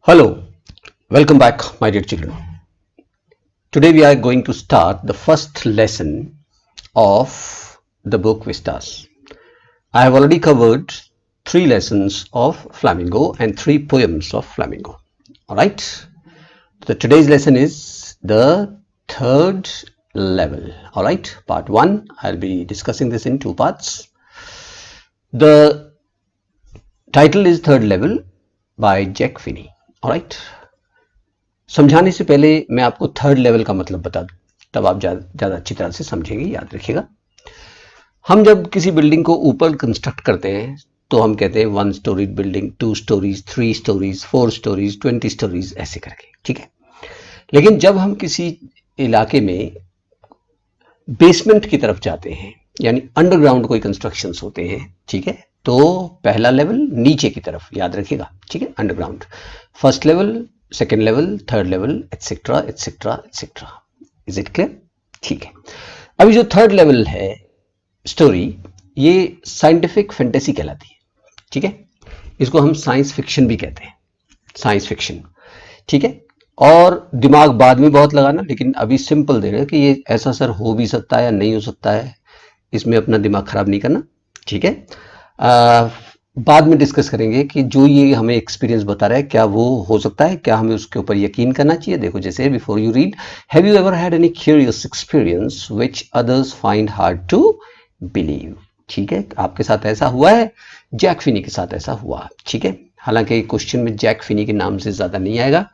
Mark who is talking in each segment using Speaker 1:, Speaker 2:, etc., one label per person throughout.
Speaker 1: Hello, welcome back, my dear children. Today we are going to start the first lesson of the book Vistas. I have already covered 3 lessons of Flamingo and 3 poems of Flamingo. Alright, so today's lesson is the third level. Alright, part 1. I'll be discussing this in 2 parts. The title is Third Level by Jack Finney. Alright, समझाने से पहले मैं आपको third level का मतलब बता दूं, तब आप ज़्यादा अच्छी तरह से समझेंगे. याद रखिएगा, हम जब किसी बिल्डिंग को ऊपर कंस्ट्रक्ट करते हैं तो हम कहते हैं 1 story building, 2 stories, 3 stories, 4 stories, 20 stories, ऐसे करके. ठीक है, लेकिन जब हम किसी इलाके में बेसमेंट की तरफ जाते हैं, यानी अंडरग्राउंड कोई कंस्ट्रक्शंस होते हैं, ठीक है, तो पहला लेवल नीचे की तरफ, याद रखिएगा. ठीक है, underground, first level, second level, third level, etcetera etcetera etcetera. Is it clear? ठीक है. अभी जो थर्ड लेवल है स्टोरी, ये साइंटिफिक फैंटेसी कहलाती है. ठीक है, इसको हम साइंस फिक्शन भी कहते हैं, साइंस फिक्शन. ठीक है, और दिमाग बाद में बहुत लगाना, लेकिन अभी सिंपल दे रहे हैं कि ये ऐसा सर हो भी सकता है या नहीं हो सकता है, इसमें अपना दिमाग खराब नहीं करना. ठीक है, बाद में डिस्कस करेंगे कि जो ये हमें एक्सपीरियंस बता रहा है क्या वो हो सकता है, क्या हमें उसके ऊपर यकीन करना चाहिए. देखो, जैसे before you read, have you ever had any curious experience which others find hard to believe. ठीक है, आपके साथ ऐसा हुआ है, जैक फिनी के साथ ऐसा हुआ. ठीक है, हालांकि क्वेश्चन में जैक फिनी के नाम से ज़्यादा नहीं आएगा.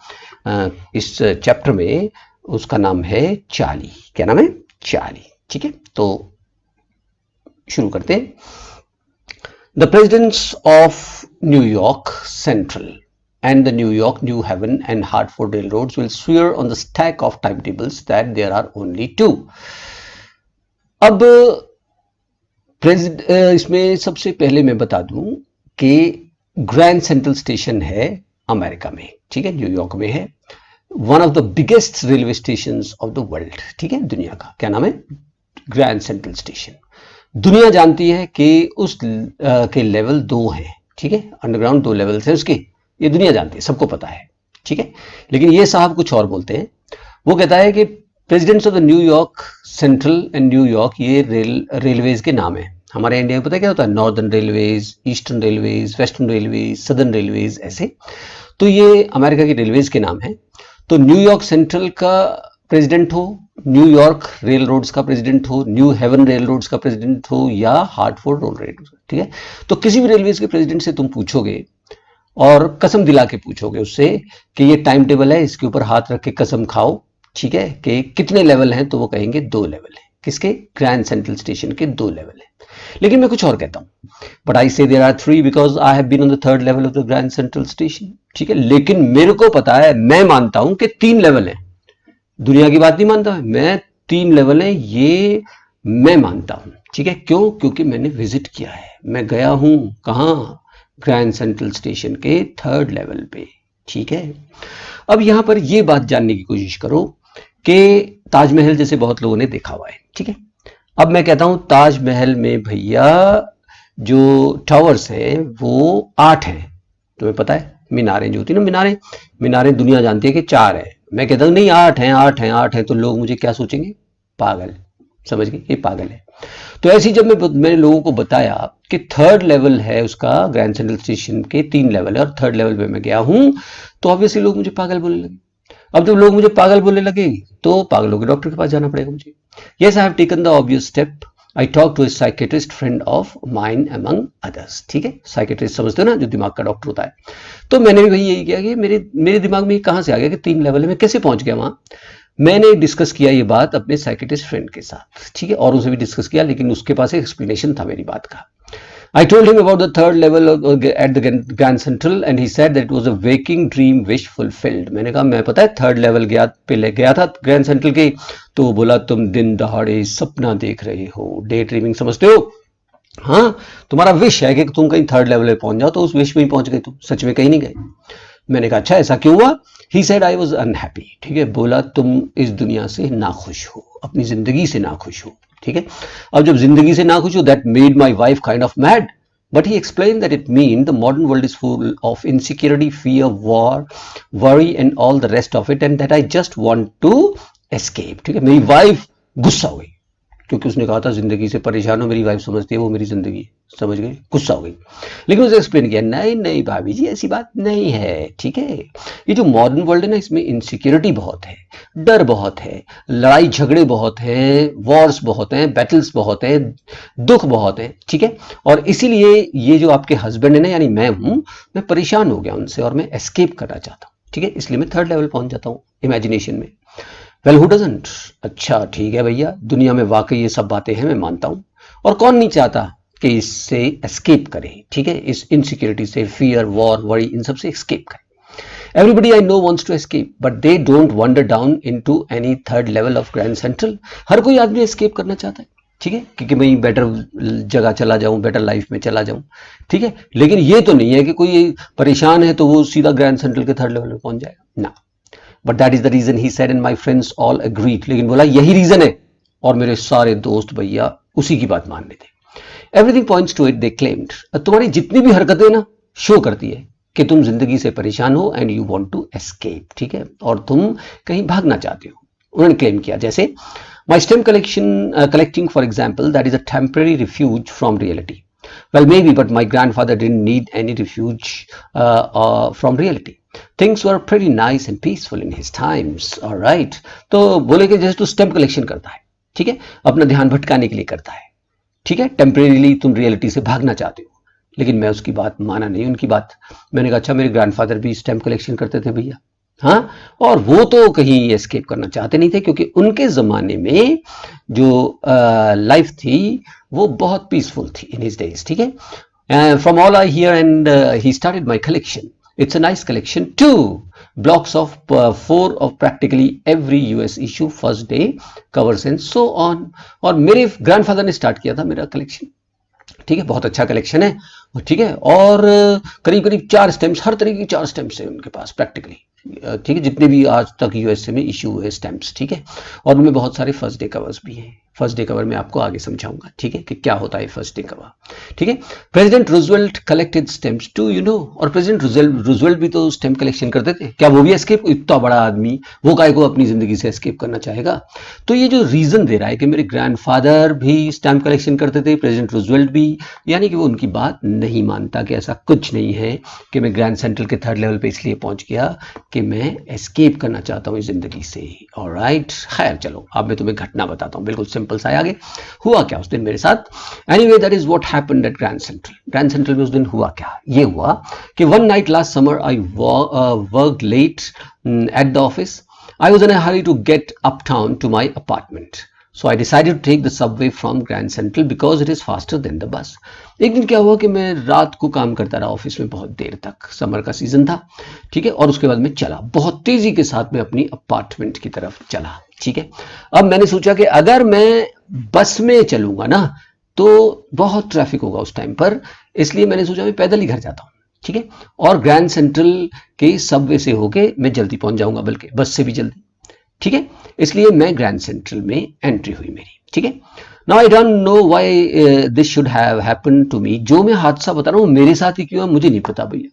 Speaker 1: इस चैप्टर में उसका नाम है चार्ली. क्या नाम है? चार्ली. ठीक है, तो शुरू करते हैं. The presidents of New York Central and the New York, New Haven and Hartford railroads will swear on the stack of timetables that there are only 2. अब इसमें सबसे पहले मैं बता दूं कि ग्रैंड सेंट्रल स्टेशन है अमेरिका में. ठीक है, न्यूयॉर्क में है. One of the biggest railway station of the world. ठीक है, दुनिया का. क्या नाम है? Grand Central station. दुनिया जानती है कि उस के लेवल 2 हैं. ठीक है, अंडरग्राउंड 2 लेवल है उसके, ये दुनिया जानती है, सबको पता है. ठीक है, लेकिन ये साहब कुछ और बोलते हैं. वो कहता है कि presidents of the New York Central and New York, ये रेलवेज के नाम है. हमारे इंडिया में पता है क्या होता है? Northern railways, eastern railways, western railways, southern railways, ऐसे. तो ये अमेरिका की रेलवेज के नाम है. तो न्यूयॉर्क सेंट्रल का प्रेसिडेंट हो, न्यूयॉर्क रेल रोड्स का प्रेसिडेंट हो, न्यू हेवन रेल रोड्स का प्रेसिडेंट हो, या हार्टफोर्ड रोड रेल. ठीक है, तो किसी भी रेलवेज के प्रेसिडेंट से तुम पूछोगे और कसम दिला के पूछोगे उससे कि ये टाइम टेबल है, इसके ऊपर हाथ रख के कसम खाओ. ठीक है, कि कितने लेवल हैं, तो वो कहेंगे 2 लेवल है. किसके? ग्रैंड सेंट्रल स्टेशन के 2 लेवल है. लेकिन मैं कुछ और कहता हूँ, but I say there are 3 because I have been on the third level of the Grand Central station. ठीक है, लेकिन मेरे को पता है, मैं मानता हूं कि 3 लेवल है. दुनिया की बात नहीं मानता है मैं, 3 लेवल है ये मैं मानता हूं. ठीक है, क्यों? क्योंकि मैंने विजिट किया है, मैं गया हूं. कहां? ग्रैंड सेंट्रल स्टेशन के 3rd लेवल पे. ठीक है, अब यहां पर ये बात जानने की कोशिश करो कि ताजमहल जैसे बहुत लोगों ने देखा हुआ है. ठीक है, अब मैं कहता हूं ताजमहल में भैया जो टावर्स हैं वो 8 हैं. तुम्हें पता है मीनारें जो होती है ना, मीनारें दुनिया जानती है कि 4 है. मैं कहता हूं नहीं 8 हैं, 8 हैं, 8 हैं, तो लोग मुझे क्या सोचेंगे? पागल. समझ गए? ये पागल है. तो ऐसे जब मैंने लोगों को बताया कि 3rd लेवल है उसका, ग्रैंड सेंट्रल स्टेशन के 3 लेवल है और 3rd लेवल पे मैं गया हूं, तो ऑब्वियसली लोग मुझे पागल बोलने लगे. अब जब लोग मुझे पागल बोलने लगे तो पागलों के डॉक्टर के पास जाना पड़ेगा मुझे. Yes, I have taken the obvious step. I talk to a psychiatrist friend of mine among others. ठीक है, साइकेट्रिस्ट समझते हो ना, जो दिमाग का डॉक्टर होता है. तो मैंने भी यही किया कि मेरे दिमाग में कहां से आ गया कि 3 लेवल है, मैं कैसे पहुंच गया वहां. मैंने डिस्कस किया ये बात अपने साइकेट्रिस्ट फ्रेंड के साथ. ठीक है, और उनसे भी डिस्कस किया, लेकिन उसके पास एक एक्सप्लेनेशन था मेरी बात का. I told him about the 3rd level at the Grand Central and he said that it was a waking dream wish fulfilled. मैंने कहा मैं पता है 3rd लेवल गया था ग्रैंड सेंट्रल के. तो वो बोला तुम दिन दहाड़े सपना देख रहे हो, डे ड्रीमिंग समझते हो. हाँ, तुम्हारा विश है कि तुम कहीं 3rd लेवल पे पहुंच जाओ, तो उस विश में ही पहुंच गए तुम, सच में कहीं नहीं गए. मैंने कहा अच्छा ऐसा क्यों हुआ? He said I was unhappy. ठीक है, बोला तुम इस दुनिया से नाखुश हो, अपनी जिंदगी से नाखुश हो. ठीक है, अब जब जिंदगी से नाखुश हो, that made my wife kind of mad. But he explained that it means the modern world is full of insecurity, fear, war, worry and all the rest of it, and that I just want to escape. ठीक है, मेरी wife गुस्सा हो गई क्योंकि उसने कहा था जिंदगी से परेशान हो, मेरी वाइफ समझती है वो मेरी जिंदगी, समझ गई, गुस्सा हो गई। लेकिन उसे एक्सप्लेन किया, नहीं नहीं भाभी जी ऐसी बात नहीं है, ठीक है, ये जो मॉडर्न वर्ल्ड है ना इसमें इनसिक्योरिटी बहुत है, डर बहुत है, लड़ाई झगड़े बहुत हैं, वॉर्स बहुत हैं, बैटल्स बहुत हैं, दुख बहुत है, ठीक है, और इसीलिए ये जो आपके हस्बैंड है ना यानी मैं हूं, मैं परेशान हो गया उनसे और मैं एस्केप करना चाहता हूँ, ठीक है, इसलिए मैं थर्ड लेवल पहुंच जाता हूँ इमेजिनेशन में। वेल हु डजंट, अच्छा ठीक है भैया, दुनिया में वाकई ये सब बातें हैं, मैं मानता हूं, और कौन नहीं चाहता कि इससे एस्केप करें, ठीक है, इस इनसिक्योरिटी से, फियर, वॉर, वरी, इन सब से एस्केप करें। Everybody I know wants to escape but they don't wonder down into any third level of Grand Central. हर कोई आदमी एस्केप करना चाहता है, ठीक है, क्योंकि मैं बेटर जगह चला जाऊं, बेटर लाइफ में चला जाऊं, ठीक है, लेकिन ये तो नहीं है कि कोई परेशान है तो वो सीधा ग्रैंड सेंट्रल के थर्ड लेवल में पहुंच जाएगा ना। But that is the reason he said and my friends all agreed, लेकिन बोला यही रीजन है और मेरे सारे दोस्त भैया उसी की बात मान रहे थे। Everything points to it, they claimed, तुम्हारी जितनी भी हरकतें ना शो करती है कि तुम जिंदगी से परेशान हो and you want to escape, ठीक है, और तुम कहीं भागना चाहते हो। उन्होंने क्लेम किया जैसे my stamp collecting for example, that is a temporary refuge from reality. Well maybe, but my grandfather didn't need any refuge from reality. Things were pretty nice and peaceful in his times. All right, तो बोले कि जैसे तू stamp collection करता है, ठीक है, अपना ध्यान भटकाने के लिए करता है, ठीक है, टेम्परेरीली तुम रियलिटी से भागना चाहते हो, लेकिन मैं उसकी बात माना नहीं, उनकी बात। मैंने कहा अच्छा मेरे ग्रैंडफादर भी स्टैम्प कलेक्शन करते थे भैया, हाँ, और वो तो कहीं एस्केप करना चाहते नहीं थे क्योंकि उनके ज़माने में जो लाइफ थी वो बहुत पीसफुल थी इन हिज डेज, ठीक है। From all I hear and he started my collection, it's a nice collection, 2 blocks of 4 of practically every US issue, first day covers and so on। और मेरे grandfather ने start किया था मेरा collection, ठीक है, बहुत अच्छा कलेक्शन है, ठीक है, और करीब करीब 4 स्टैम्प्स, हर तरीके की 4 स्टैम्प्स हैं उनके पास प्रैक्टिकली, ठीक है, जितने भी आज तक यूएसए में इशू हुए स्टैम्प्स, ठीक है, और उनमें बहुत सारे फर्स्ट डे कवर्स भी हैं। फर्स्ट डे कवर में आपको आगे समझाऊंगा, ठीक है, कि क्या होता है फर्स्ट डे कवर, ठीक है। President Roosevelt collected stamps too, you know, और प्रेसिडेंट रूजवेल्ट भी तो स्टैम्प कलेक्शन करते थे, क्या वो भी एस्केप, इतना बड़ा आदमी वो काय को अपनी जिंदगी से एस्केप करना चाहेगा। तो ये जो रीजन दे रहा है कि मेरे ग्रैंडफादर भी स्टैम्प कलेक्शन करते थे, प्रेसिडेंट रूजवेल्ट भी, यानी कि वो उनकी बात नहीं मानता कि ऐसा कुछ नहीं है कि मैं ग्रैंड सेंट्रल के थर्ड लेवल पे इसलिए पहुंच गया कि मैं एस्केप करना चाहता हूँ इस जिंदगी से। ऑलराइट, खैर चलो अब मैं तुम्हें घटना बताता हूँ, बिल्कुल सिंपल सा आगे। हुआ क्या उस दिन मेरे साथ, anyway that is what happened at Grand Central. Grand Central में उस दिन हुआ क्या, ये हुआ कि one night last summer I worked late at the office. I was in a hurry to get uptown to my apartment. So I decided to take the subway from Grand Central because it is faster than the bus. एक दिन क्या हुआ कि मैं रात को काम करता रहा ऑफिस में बहुत देर तक, समर का सीजन था, ठीक है, और उसके बाद मैं चला बहुत तेजी के साथ में अपनी अपार्टमेंट की तरफ चला, ठीक है। अब मैंने सोचा कि अगर मैं बस में चलूंगा ना तो बहुत ट्रैफिक होगा उस टाइम पर, इसलिए मैंने सोचा मैं पैदल ही घर जाता हूँ, ठीक है, और ग्रैंड सेंट्रल के सबवे से होके मैं जल्दी पहुंच जाऊंगा, बल्कि बस से भी जल्दी, ठीक है, इसलिए मैं ग्रैंड सेंट्रल में एंट्री हुई मेरी, ठीक है। Now I don't know why this should have happened to me, जो मैं हादसा बता रहा हूँ मेरे साथ ही क्यों मुझे नहीं पता भैया,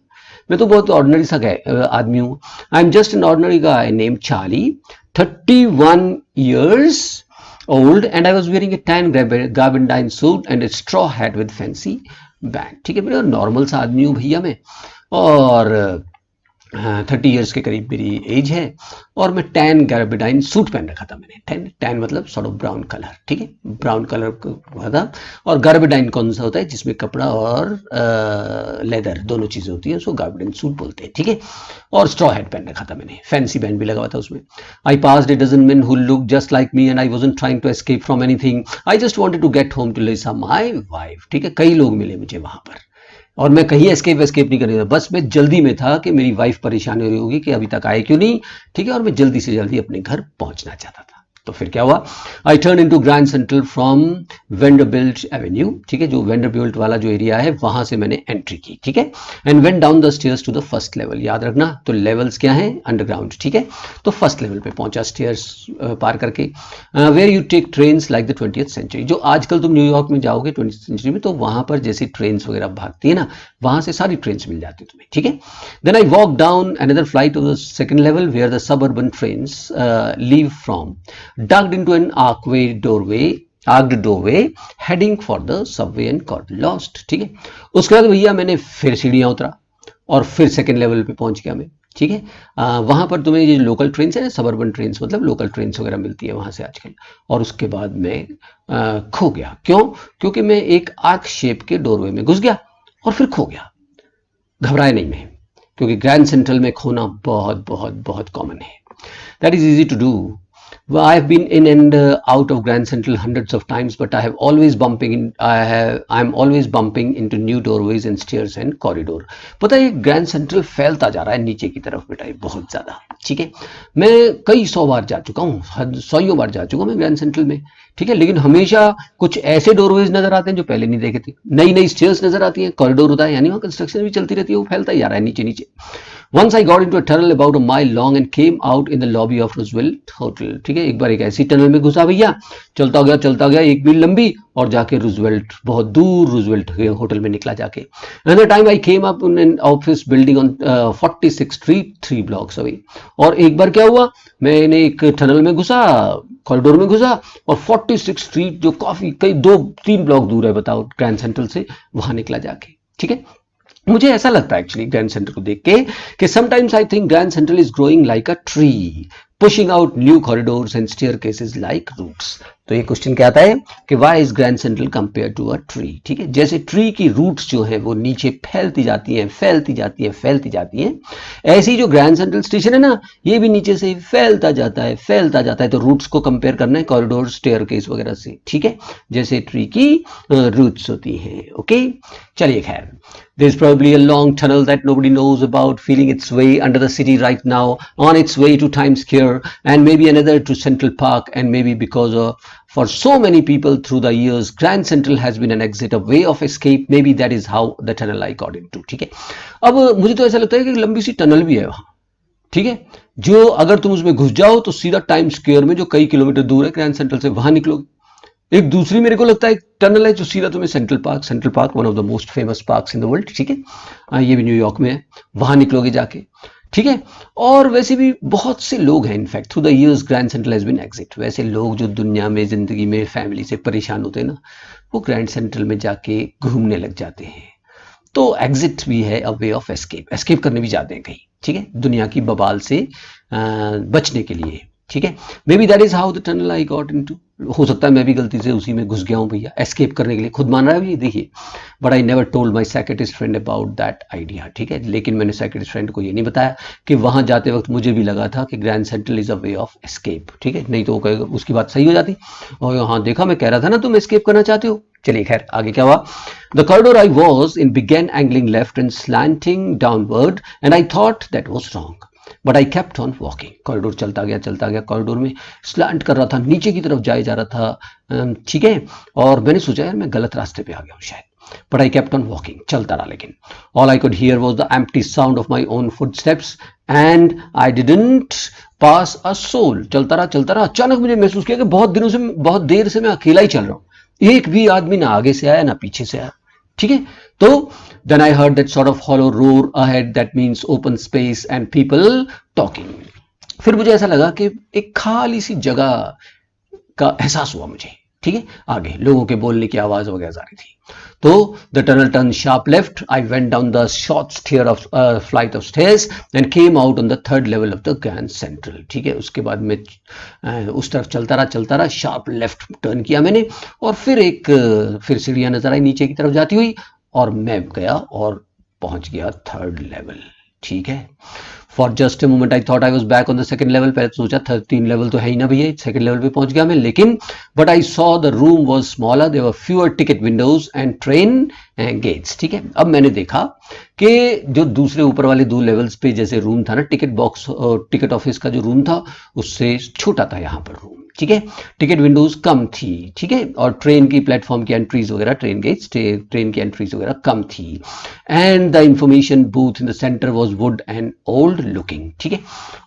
Speaker 1: मैं तो बहुत ऑर्डिनरी सा आदमी हूँ। I am just an ordinary guy name Charlie, 31 years old, and I was wearing a tan gabardine suit and a straw hat with fancy band, ठीक है, मेरा नॉर्मल सा आदमी हूँ भैया मैं, और 30 ईयर्स के करीब मेरी एज है, और मैं टैन गैरबेडाइन सूट पहन रखा था मैंने, टैन मतलब सॉर्ट ऑफ ब्राउन कलर, ठीक है, ब्राउन कलर हुआ था, और गैरबेडाइन कौन सा होता है जिसमें कपड़ा और लेदर दोनों चीजें होती हैं, उसको गैरबेडाइन सूट बोलते हैं, ठीक है, और स्ट्रॉ हैट पहन रखा था मैंने, फैंसी बैंड भी लगा हुआ था उसमें। I passed a dozen men who look just like me and I wasn't trying to escape from anything, I just wanted to get home to Lisa my wife, ठीक है, कई लोग मिले मुझे वहां पर, और मैं कहीं एस्केप नहीं कर रहा था, बस मैं जल्दी में था कि मेरी वाइफ परेशान हो रही होगी कि अभी तक आए क्यों नहीं, ठीक है, और मैं जल्दी से जल्दी अपने घर पहुंचना चाहता था। तो फिर क्या हुआ, I turn into grand central from Vanderbilt Avenue, ठीक है, जो वेंडरबिल्ट वाला जो एरिया है वहां से मैंने एंट्री की, ठीक है, and went down the stairs to the first level. याद रखना तो लेवल्स क्या है, अंडरग्राउंड, ठीक है। तो फर्स्ट लेवल पे पहुंचा स्टेयर्स पार करके, where you take trains like the 20th century. जो आजकल तुम न्यूयॉर्क में जाओगे 20th सेंचुरी में, तो वहां पर जैसी ट्रेन्स वगैरह भागती है ना, वहां से सारी ट्रेन्स मिल जाती है तुम्हें, ठीक है। Then I walk down another flight to the second level where the suburban trains leave from, ducked into an arched doorway heading for the subway and got lost, ठीक है। उसके बाद भैया मैंने फिर सीढ़ियां उतरा और फिर सेकंड लेवल पे पहुंच गया मैं, ठीक है। वहां पर तुम्हें ये लोकल ट्रेन है ना, सबअर्बन ट्रेन मतलब लोकल ट्रेन वगैरह मिलती है वहां से आजकल। और उसके बाद मैं खो गया। क्यों? क्योंकि मैं एक आर्क शेप के डोरवे में घुस गया और फिर खो गया। घबराए नहीं मैं, क्योंकि ग्रैंड सेंट्रल में खोना बहुत बहुत बहुत कॉमन है। That is easy to do. Well, I have been in and out of Grand Central hundreds of times, but I'm always bumping into new doorways and stairs and corridor. पता है Grand central फैलता जा रहा है नीचे की तरफ बेटा, बहुत ज्यादा, ठीक है। मैं कई 100 बार जा चुका हूँ, 100 बार जा चुका हूँ मैं ग्रैंड सेंट्रल में, ठीक है। लेकिन हमेशा कुछ ऐसे डोरवेज नजर आते हैं जो पहले नहीं देखे थे, नई नई स्टेयर्स नजर आती हैं, कॉरिडोर होता है, यानी वहाँ कंस्ट्रक्शन भी चलती रहती है, वो फैलता ही जा रहा है नीचे नीचे। Once I got into a tunnel about a mile long and came out in the lobby of Roosevelt Hotel, ठीक है। एक बार एक ऐसी टनल में घुसा भैया, चलता गया 1 मील लंबी और जाके रूजवेल्ट, बहुत दूर रूजवेल्ट होटल में निकला जाके। Another time I came up in an office building on 46th Street 3 blocks away. और एक बार क्या हुआ, मैंने एक टनल में घुसा, कॉरिडोर में घुसा और 46 स्ट्रीट जो काफी कई 2-3 ब्लॉक दूर है बताओ ग्रैंड सेंट्रल से, वहां निकला जाके, ठीक है। मुझे ऐसा लगता है एक्चुअली ग्रैंड सेंट्रल को देख के कि sometimes I think Grand Central is growing like a tree, pushing out new corridors and staircases like roots. तो ये क्वेश्चन क्या आता है कि why is Grand Central compare to a tree, ठीक है। जैसे ट्री की रूट्स जो है वो नीचे फैलती जाती हैं, ऐसे ही जो ग्रैंड सेंट्रल स्टेशन है ना, ये भी नीचे से फैलता जाता है। तो रूट्स को कंपेयर करना है कॉरिडोर स्टेयरकेस वगैरह से, ठीक है, जैसे ट्री की रूट्स होती हैं। ओके, चलिए खैर, there's probably a long tunnel that nobody knows about, feeling its way under the city right now, on its way to Times Square, and maybe another to Central Park, and maybe because for so many people through the years, Grand Central has been an exit, a way of escape. Maybe that is how the tunnel I got into, ठीक है। अब मुझे तो ऐसा लगता है कि लंबी सी टनल भी है वहां, ठीक है, जो अगर तुम उसमें घुस जाओ तो सीधा टाइम स्क्वायर में जो कई किलोमीटर दूर है ग्रैंड सेंट्रल से, वहां निकलोगे। एक दूसरी मेरे को लगता है एक टनल है जो सीधा तुम्हें central park one of the most famous parks in the world, ठीक है, ये भी न्यूयॉर्क में है, वहां निकलोगे जाके, ठीक है। और वैसे भी बहुत से लोग हैं, in fact through the years Grand Central has been exit. वैसे लोग जो दुनिया में जिंदगी में फैमिली से परेशान होते हैं ना, वो ग्रैंड सेंट्रल में जाके घूमने लग जाते हैं। तो एग्जिट भी है, अ वे ऑफ एस्केप करने भी जाते हैं कहीं, ठीक है, दुनिया की बवाल से बचने के लिए, ठीक है। May be that is how the tunnel I got into. हो सकता है मैं भी गलती से उसी में घुस गया हूँ भैया, एस्केप करने के लिए, खुद मान रहा है भी, देखिए। But I never told my psychiatrist friend about that idea, ठीक है। लेकिन मैंने साइकियाट्रिस्ट फ्रेंड को ये नहीं बताया कि वहां जाते वक्त मुझे भी लगा था कि grand Central is a way of escape, ठीक है, नहीं तो उसकी बात सही हो जाती। और हाँ देखा, मैं कह रहा था ना तुम एस्केप करना चाहते हो। चलिए खैर, आगे क्या हुआ। The corridor I was in began angling left and slanting downward and I thought that was wrong, but I kept on walking. Corridor चलता गया, कॉरिडोर में स्लैंट कर रहा था, नीचे की तरफ जाए जा रहा था, ठीक है। और मैंने सोचा यार मैं गलत रास्ते पे आ गया हूँ शायद, but I kept on walking, चलता रहा। लेकिन all I could hear was the empty sound of my own footsteps and I didn't pass a soul. चलता रहा। अचानक मुझे महसूस किया कि बहुत देर से मैं अकेला ही चल रहा हूँ, एक भी आदमी ना आगे से आया ना पीछे से आया, ठीक है। तो then I heard that sort of hollow roar ahead, that means open space and people talking. फिर मुझे ऐसा लगा कि एक खाली सी जगह का एहसास हुआ मुझे, ठीक है, आगे लोगों के बोलने की आवाज वगैरह आ रही थी। तो the tunnel turn sharp left, I went down the short flight of stairs and came out on the 3rd level of the Grand central, ठीक है। उसके बाद मैं उस तरफ चलता रहा, शार्प लेफ्ट टर्न किया मैंने, और फिर सीढ़ियां नजर आई नीचे की तरफ जाती हुई, और मैं गया और पहुंच गया 3rd लेवल, ठीक है। For just a moment I thought I was back on the 2nd level. पहले तो सोचा 3 लेवल तो है ही ना भैया, 2nd लेवल पे पहुंच गया मैं, लेकिन but I saw the room was smaller, there were fewer ticket windows and train gates, ठीक है। अब मैंने देखा कि जो दूसरे ऊपर वाले 2 लेवल्स पे जैसे रूम था ना, टिकट बॉक्स और टिकट ऑफिस का जो रूम था उससे छोटा था यहाँ पर रूम, ठीक है। टिकट विंडोज कम थी, ठीक है, और ट्रेन की प्लेटफॉर्म की एंट्रीज वगैरह, ट्रेन गेट्स, ट्रेन की एंट्रीज वगैरह कम थी। And the information booth in the centre was would and old looking, ठीक है।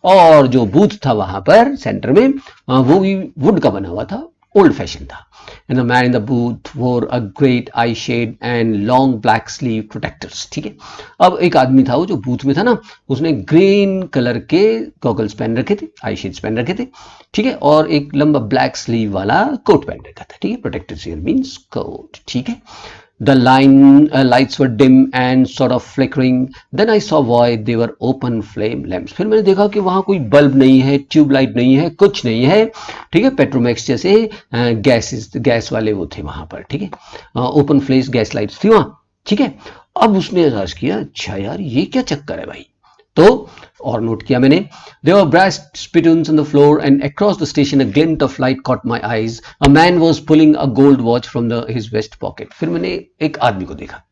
Speaker 1: और जो बूथ था वहां पर सेंटर में वो भी वुड का बना हुआ था, ओल्ड फैशन था। And the man in the booth wore a great eye shade and long black sleeve protectors, ठीक है। अब एक आदमी था वो जो बूथ में था ना, उसने ग्रीन कलर के गॉगल्स पहन रखे थे, आई शेड्स पहन रखे थे, ठीक है, और एक लंबा ब्लैक स्लीव वाला कोट पहन रखा था, ठीक है। प्रोटेक्टर्स हियर मींस कोट, ठीक है। The lights were dim and sort of flickering. Then I saw why they were open flame lamps. फिर मैंने देखा कि वहाँ कोई बल्ब नहीं है, ट्यूबलाइट नहीं है, कुछ नहीं है, ठीक है। पेट्रोमैक्स जैसे गैस वाले वो थे वहाँ पर, ठीक है। ओपन फ्लेम गैस लाइट्स थी वहाँ, ठीक है। अब उसने एहसास किया, अच्छा यार ये क्या चक्कर है भाई। तो और नोट किया मैंने, there were brass spittoons on the floor and across the station a glint of light caught my eyes. A man was pulling a gold watch from his vest pocket. फिर मैंने एक आदमी को देखा,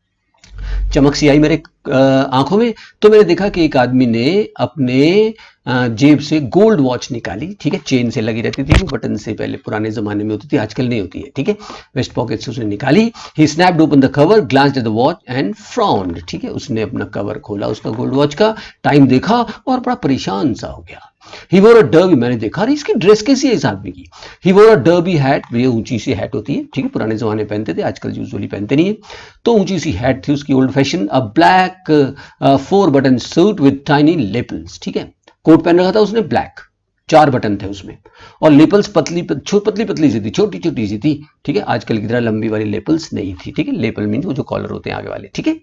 Speaker 1: चमक सी आई मेरे आंखों में, तो मैंने देखा कि एक आदमी ने अपने जेब से गोल्ड वॉच निकाली, ठीक है। चेन से लगी रहती थी वो, बटन से पहले पुराने जमाने में होती थी, आजकल नहीं होती है, ठीक है। वेस्ट पॉकेट से उसने निकाली। He snapped open the cover, glanced at the watch and frowned, ठीक है। उसने अपना कवर खोला उसका गोल्ड वॉच का, टाइम देखा और बड़ा परेशान सा हो गया। ही वोर अ डर्बी, मैंने देखा अरे इसकी ड्रेस कैसी है इस आदमी की। ही वोर अ डर्बी हैट, ये ऊंची सी हैट होती है, ठीक है, पुराने जमाने पहनते थे, आजकल यूजुअली पहनते नहीं है। तो ऊंची सी हैट थी उसकी, old fashion. A black 4 button suit with tiny lapels, ठीक है। कोट पहन रखा था उसने ब्लैक, 4 बटन थे उसमें, और लेपल्स पतली पतली सी थी, छोटी छोटी सी थी, ठीक है। आजकल की तरह लंबी वाली लेपल्स नहीं थी, ठीक है। लेपल मीन वो जो कॉलर होते हैं आगे वाले, ठीक है।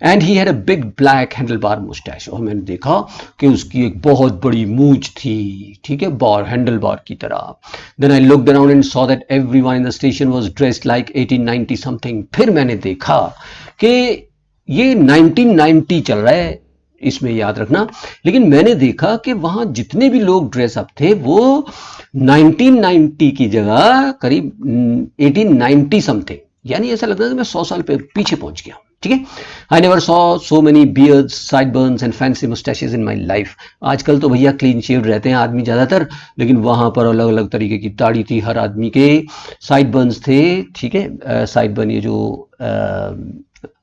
Speaker 1: And he had a big black handle bar moustache, और मैंने देखा कि उसकी एक बहुत बड़ी मूंछ थी, ठीक है, बार हैंडल बार की तरह। Then I looked around and saw that everyone in the station was dressed like 1890 something. फिर मैंने देखा कि ये 1990 चल रहा है इसमें, याद रखना। लेकिन मैंने देखा कि वहां जितने भी लोग ड्रेसअप थे वो 1990 की जगह करीब 1890 समथिंग, यानी ऐसा लगता है मैं 100 साल पीछे पहुंच गया, ठीक है। I never saw so many beards, sideburns and fancy moustaches in my life. आजकल तो भैया क्लीन शेव्ड रहते हैं आदमी ज्यादातर, लेकिन वहां पर अलग अलग तरीके की दाढ़ी थी हर आदमी के, साइडबर्न्स थे, ठीक है। साइडबर्न ये जो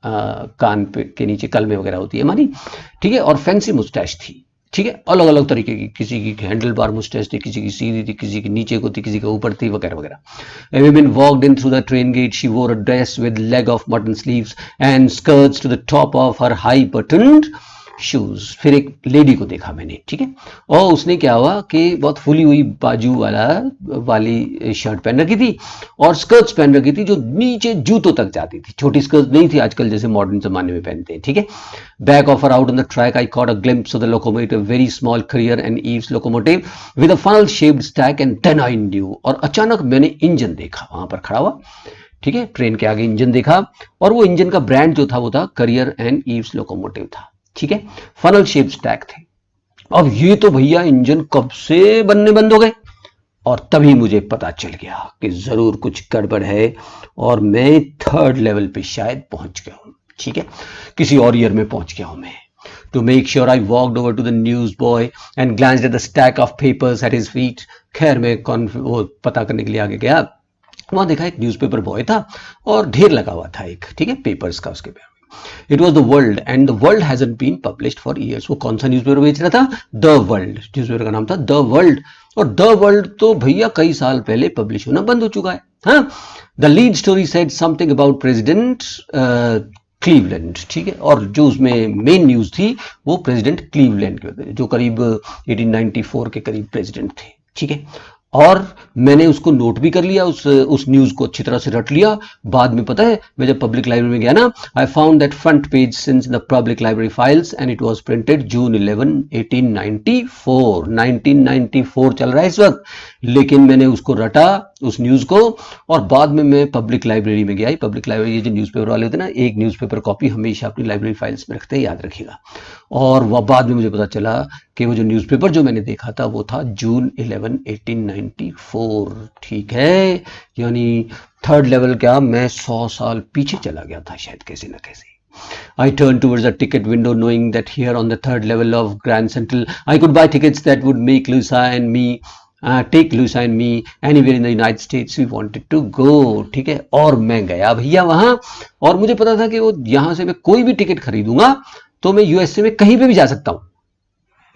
Speaker 1: कान पे के नीचे कलमे वगैरह होती है हमारी, ठीक है। और फैंसी मुस्टैश थी, ठीक है, अलग अलग तरीके की, किसी की हैंडल बार मुस्टैश थी, किसी की सीधी थी, किसी की नीचे को थी, किसी के ऊपर थी, वगैरह वगैरह। A woman walked in through the train gate. She wore a dress with leg of mutton sleeves and skirts to the top of her high buttoned shoes. फिर एक लेडी को देखा मैंने, ठीक है, और उसने क्या हुआ कि बहुत फुली हुई बाजू वाली शर्ट पहन रखी थी और स्कर्ट्स पहन रखी थी जो नीचे जूतों तक जाती थी, छोटी स्कर्ट नहीं थी आजकल जैसे मॉडर्न जमाने में पहनते हैं, ठीक है। Back of her out on the track I caught a glimpse of the locomotive, very small Currier and Ives locomotive with a funnel shaped stack and then I knew. और अचानक मैंने इंजन देखा वहां पर खड़ा हुआ, ठीक है, ट्रेन के आगे इंजन देखा, और वो इंजन का ब्रांड जो था वो था करियर एंड ईव्स लोकोमोटिव था, ठीक है। फनल शेप स्टैक थे। अब ये तो भैया इंजन कब से बनने बंद हो गए, और तभी मुझे पता चल गया कि जरूर कुछ गड़बड़ है और मैं 3rd लेवल पे शायद पहुंच गया हूं, ठीक है, किसी और ईयर में पहुंच गया हूं मैं। To make sure I walked over to the newsboy and glanced at the stack of papers at his feet. खैर मैं वो पता करने के लिए आगे गया, वहां देखा एक न्यूज़पेपर बॉय था और ढेर लगा हुआ था एक, ठीक है, पेपर्स का उसके पे। It was the world and the world hasn't been published for years. वो कौन सा न्यूज़पेपर बेच रहा था? द वर्ल्ड, न्यूज़पेपर का नाम था द वर्ल्ड, और द वर्ल्ड तो भैया कई साल पहले पब्लिश होना बंद हो चुका है। हाँ, the lead story said something about president Cleveland, ठीक है, और जो उसमें मेन न्यूज थी वो प्रेसिडेंट क्लीवलैंड के, जो करीब 1894 के करीब प्रेसिडेंट थे, ठीक है। और मैंने उसको नोट भी कर लिया, उस न्यूज को अच्छी तरह से रट लिया। बाद में पता है मैं जब पब्लिक लाइब्रेरी में गया ना, I found that front page since the public library files and it was printed जून 11 1894। 1994 चल रहा है इस वक्त, लेकिन मैंने उसको रटा उस न्यूज को, और बाद में मैं पब्लिक लाइब्रेरी में गया। पब्लिक लाइब्रेरी, ये जो न्यूज़पेपर वाले होते हैं ना, एक न्यूज़पेपर कॉपी हमेशा अपनी लाइब्रेरी फाइल्स में रखते हैं, याद रखिएगा। और वह बाद में मुझे पता चला कि वो जो न्यूज़पेपर जो मैंने देखा था वो था जून 11 1894, ठीक है, यानी थर्ड लेवल क्या, मैं 100 साल पीछे चला गया था शायद कैसे ना कैसे. I turned towards the ticket window knowing that here on the third level of Grand Central I could buy tickets that would make Luisa and me take Luisa and me anywhere in the United States we wanted to go. ठीक है, और मैं गया भैया वहां, और मुझे पता था कि वो यहां से मैं कोई भी टिकट खरीदूंगा तो मैं यूएसए में कहीं पे भी जा सकता हूं.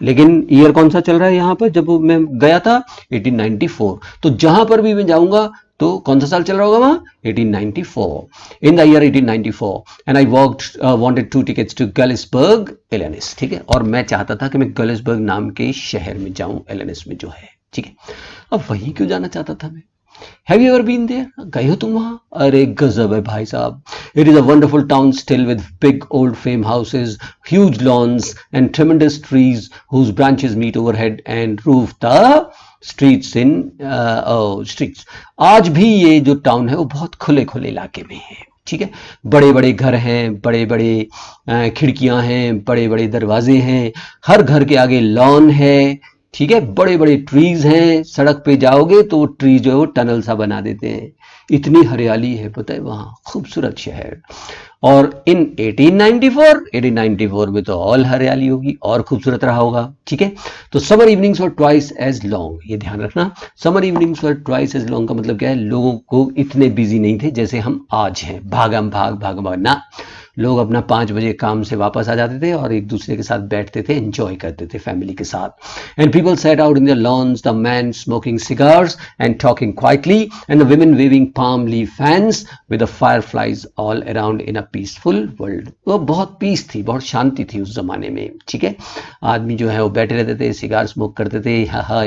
Speaker 1: लेकिन ईयर कौन सा चल रहा है यहाँ पर जब मैं गया था, 1894. तो जहां पर भी मैं जाऊंगा तो कौन सा साल चल रहा होगा वहां, 1894. In the year 1894 and I wanted 2 tickets to Galesburg Illinois. ठीक है, और मैं चाहता था कि मैं गैलिसबर्ग नाम के शहर में जाऊं, एलेनिस में जो है. ठीक है, अब वहीं क्यों जाना चाहता था मैं. Have you ever been there? गए हो तुम वहां? अरे गजब है भाई साहब. It is a wonderful town still with big old frame houses, huge lawns and tremendous trees whose branches meet overhead and roof the streets in streets. आज भी ये जो टाउन है वो बहुत खुले खुले इलाके में है. ठीक है, बड़े बड़े घर हैं, बड़े बड़े खिड़कियां हैं, बड़े बड़े दरवाजे हैं, हर घर के आगे लॉन है. ठीक है, बड़े बड़े ट्रीज हैं, सड़क पे जाओगे तो वो ट्री जो है वो टनल सा बना देते हैं. इतनी हरियाली है पता है वहां, खूबसूरत शहर. और इन 1894 में तो और हरियाली होगी और खूबसूरत रहा होगा. ठीक है, तो समर इवनिंग्स वर ट्वाइस एज लॉन्ग. ये ध्यान रखना, समर इवनिंग्स वर ट्वाइस एज लॉन्ग का मतलब क्या है, लोगों को इतने बिजी नहीं थे जैसे हम आज हैं, भागम भाग ना. लोग अपना 5 बजे काम से वापस आ जाते थे और एक दूसरे के साथ बैठते थे, एंजॉय करते थे फैमिली के साथ. And people set out in the lawns, the man smoking cigars and talking quietly and the women waving palm leaf fans with the fireflies all around in a peaceful world. वो बहुत piece थी, बहुत शांति थी उस जमाने में. ठीक है, आदमी जो है वो बैठे रहते थे, सिगार स्मोक करते थे, हाँ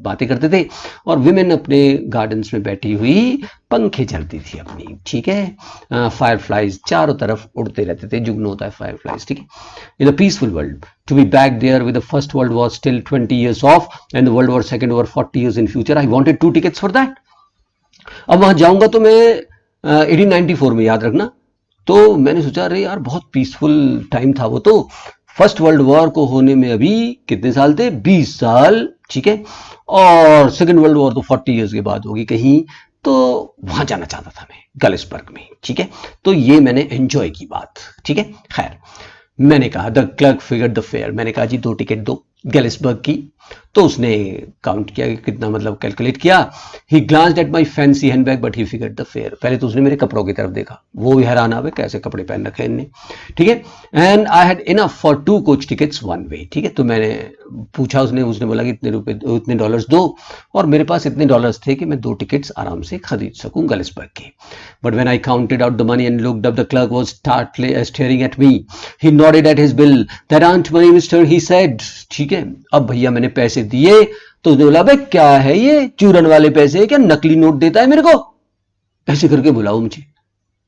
Speaker 1: बातें करते थे, और विमेन अपने गार्डन्स में बैठी हुई पंखे चलती थी अपनी. ठीक है, फायरफ्लाइज चारों तरफ उड़ते रहते थे, जुगनू होता है फायरफ्लाइज. ठीक है, in a peaceful world to be back there with the first world war still 20 years off and the world war second over 40 years in future. I wanted 2 tickets for that. अब वहां जाऊंगा तो मैं 1894 में, याद रखना. तो मैंने सोचा अरे यार बहुत पीसफुल टाइम था वो तो. फर्स्ट वर्ल्ड वॉर को होने में अभी कितने साल थे, 20 साल. ठीक है, और सेकेंड वर्ल्ड वॉर तो 40 इयर्स के बाद होगी कहीं. तो वहां जाना चाहता था मैं, गैलिसबर्ग में. ठीक है, तो ये मैंने एंजॉय की बात. ठीक है, खैर मैंने कहा the clerk figure the fair. मैंने कहा जी 2 टिकट दो गैलिसबर्ग की. तो उसने काउंट किया कि कितना, मतलब कैलकुलेट किया. He glanced at my fancy handbag but he figured the fare. पहले तो उसने मेरे कपड़ों की तरफ देखा, वो भी हैरान आवे कैसे कपड़े पहन रखे इनने. ठीक है, and I had enough for 2 coach tickets one way. ठीक है, तो मैंने पूछा, उसने बोला कि इतने रुपए, इतने डॉलर्स दो, और मेरे पास इतने डॉलर्स थे कि मैं 2 टिकट्स आराम से खरीद सकूं गैलिसबर्ग की. But when I counted out the money and looked up the clerk was staring at me. He nodded at his bill. That ain't money mister, he said. ठीक है, अब भैया मैंने पैसे दिए तो उसने बोला भाई क्या है ये, चूरन वाले पैसे, क्या नकली नोट देता है मेरे को, ऐसे करके बुलाओ मुझे.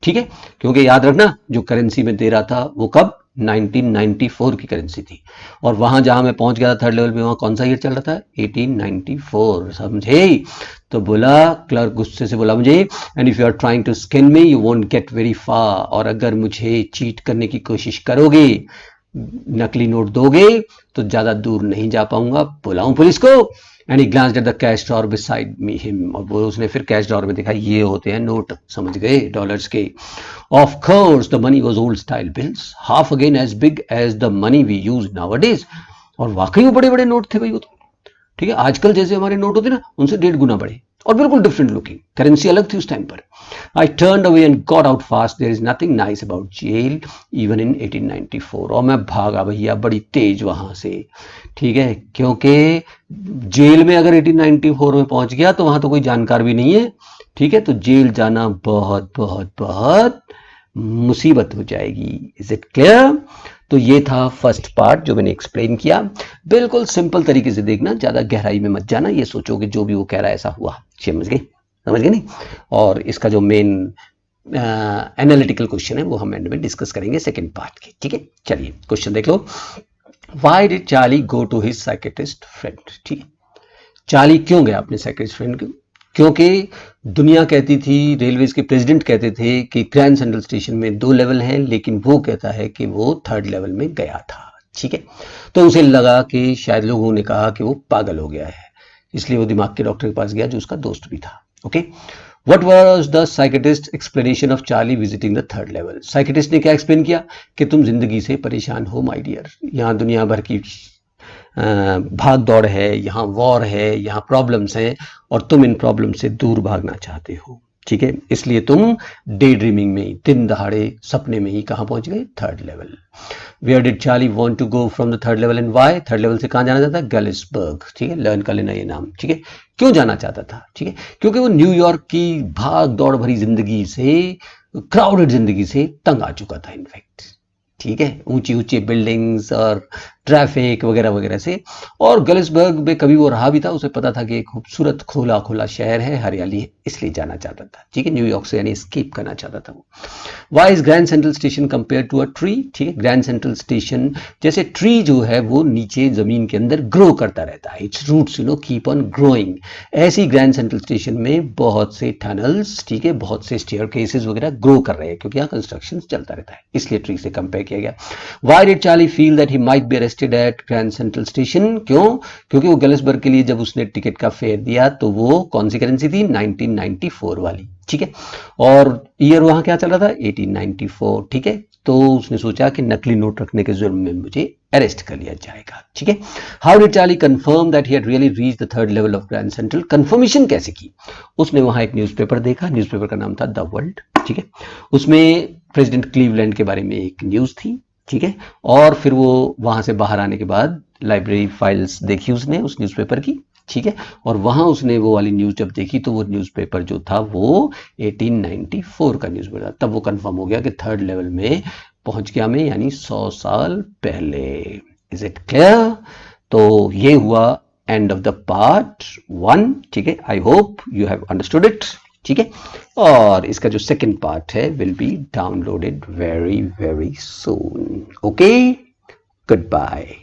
Speaker 1: ठीक है, क्योंकि याद रखना जो करेंसी में दे रहा था वो कब, 1994 की करेंसी थी. और वहां जहां मैं पहुंच गया था थर्ड लेवल पे, वहां कौन सा ईयर चल रहा था, 1894. समझे. तो बोला, क्लर्क गुस्से से बोला मुझे, and if you are trying to skin me you won't get very far. और अगर मुझे चीट करने की कोशिश करोगे, नकली नोट दोगे, तो ज्यादा दूर नहीं जा पाऊंगा, बुलाऊं पुलिस को. And he glanced at the cash drawer beside me him. और वो उसने फिर कैश ड्रॉअर में देखा, ये होते हैं नोट, समझ गए, डॉलर्स के. Of course the money was old style bills, half again as big as the money we use nowadays. और वाकई वो बड़े बड़े नोट थे भाई वो तो. ठीक है, आजकल जैसे हमारे नोट होते ना, उनसे 1.5 गुना बड़े, और बिल्कुल डिफरेंट लुकिंग. करेंसी अलग थी उस टाइम पर. I turned away and got out fast. There is nothing nice about jail even in 1894. और मैं भागा भैया बड़ी तेज वहां से. ठीक है, क्योंकि जेल में अगर 1894 में पहुंच गया तो वहां तो कोई जानकार भी नहीं है. ठीक है, तो जेल जाना बहुत बहुत बहुत मुसीबत हो जाएगी. Is it clear. तो ये था फर्स्ट पार्ट जो मैंने एक्सप्लेन किया. बिल्कुल सिंपल तरीके से देखना, ज्यादा गहराई में मत जाना. ये सोचो कि जो भी वो कह रहा है ऐसा हुआ. समझ गए नहीं. और इसका जो मेन एनालिटिकल क्वेश्चन है वो हम एंड में डिस्कस करेंगे सेकंड पार्ट के. ठीक है, चलिए क्वेश्चन देख लो. Why did Charlie go to his psychiatrist friend. ठीक है, चार्ली क्यों गया अपने साइकियाट्रिस्ट फ्रेंड के. क्योंकि दुनिया कहती थी, रेलवेज के प्रेसिडेंट कहते थे कि ग्रैंड सेंट्रल स्टेशन में 2 लेवल हैं, लेकिन वो कहता है कि वो 3rd लेवल में गया था. ठीक है, तो उसे लगा कि शायद लोगों ने कहा कि वो पागल हो गया है, इसलिए वो दिमाग के डॉक्टर के पास गया जो उसका दोस्त भी था. Okay, What was the psychiatrist explanation of Charlie visiting the third level? Psychiatrist ने क्या एक्सप्लेन किया कि तुम जिंदगी से परेशान हो माय डियर, यहाँ दुनिया भर की भाग दौड़ है, यहाँ वॉर है, यहाँ प्रॉब्लम्स हैं और तुम इन प्रॉब्लम से दूर भागना चाहते हो, ठीक है, इसलिए तुम डे ड्रीमिंग में, दिन दहाड़े सपने में ही कहाँ पहुंच गए, third level. Where did Charlie want to go from the third level and why? Third level से कहाँ जाना चाहता है? गैलिसबर्ग, ठीक है, लर्न कर लेना ये नाम, ठीक है। क्यों जाना चाहता था? ठीक है, क्योंकि वो न्यूयॉर्क की भाग दौड़ भरी जिंदगी से, क्राउडेड जिंदगी से तंग आ चुका था इनफैक्ट, ठीक है, ऊंची ऊंची बिल्डिंग्स और ट्रैफिक वगैरह वगैरह से। और गैलिसबर्ग में कभी वो रहा भी था, उसे पता था कि एक खूबसूरत खुला खुला शहर है, हरियाली है, इसलिए जाना चाहता था, ठीक है, न्यूयॉर्क से यानी एस्केप करना चाहता था वो। Why is Grand Central station compare to a tree? ठीक है, ग्रैंड सेंट्रल स्टेशन जैसे ट्री जो है वो नीचे जमीन के अंदर ग्रो करता रहता है, its roots keep on growing. ऐसी ग्रैंड सेंट्रल स्टेशन में बहुत से टनल्स, ठीक है, बहुत से स्टेयरकेसेस वगैरह ग्रो कर रहे हैं क्योंकि यहाँ कंस्ट्रक्शन चलता रहता है, इसलिए ट्री से कंपेयर किया गया। Why did Charlie feel that he might be arrested eight Grand Central station? क्यों? क्योंकि वो गैलिसबर्ग के लिए जब उसने टिकट का फेयर दिया तो वो कौन सी करेंसी थी? 1994 वाली, ठीक है, और ईयर वहां क्या चल रहा था? 1894, ठीक है, तो उसने सोचा कि नकली नोट रखने के जुर्म में मुझे अरेस्ट कर लिया जाएगा, ठीक है। How did Charlie confirm that he had really reached the third level of Grand central? Confirmation कैसे की? उसने वहां एक न्यूज़पेपर देखा, न्यूज़पेपर का नाम था द वर्ल्ड, ठीक है, उसमें प्रेसिडेंट क्लीवलैंड के बारे में एक न्यूज थी, ठीक है, और फिर वो वहां से बाहर आने के बाद लाइब्रेरी फाइल्स देखी उसने उस न्यूज़पेपर की, ठीक है, और वहां उसने वो वाली न्यूज जब देखी तो वो न्यूज़पेपर जो था वो 1894 का न्यूज़पेपर था। तब वो कंफर्म हो गया कि थर्ड लेवल में पहुंच गया मैं, यानी 100 साल पहले। Is it clear? तो ये हुआ एंड ऑफ द पार्ट 1, ठीक है, I hope you have understood it, ठीक है, और इसका जो सेकंड पार्ट है will be downloaded very very soon. Okay, good bye.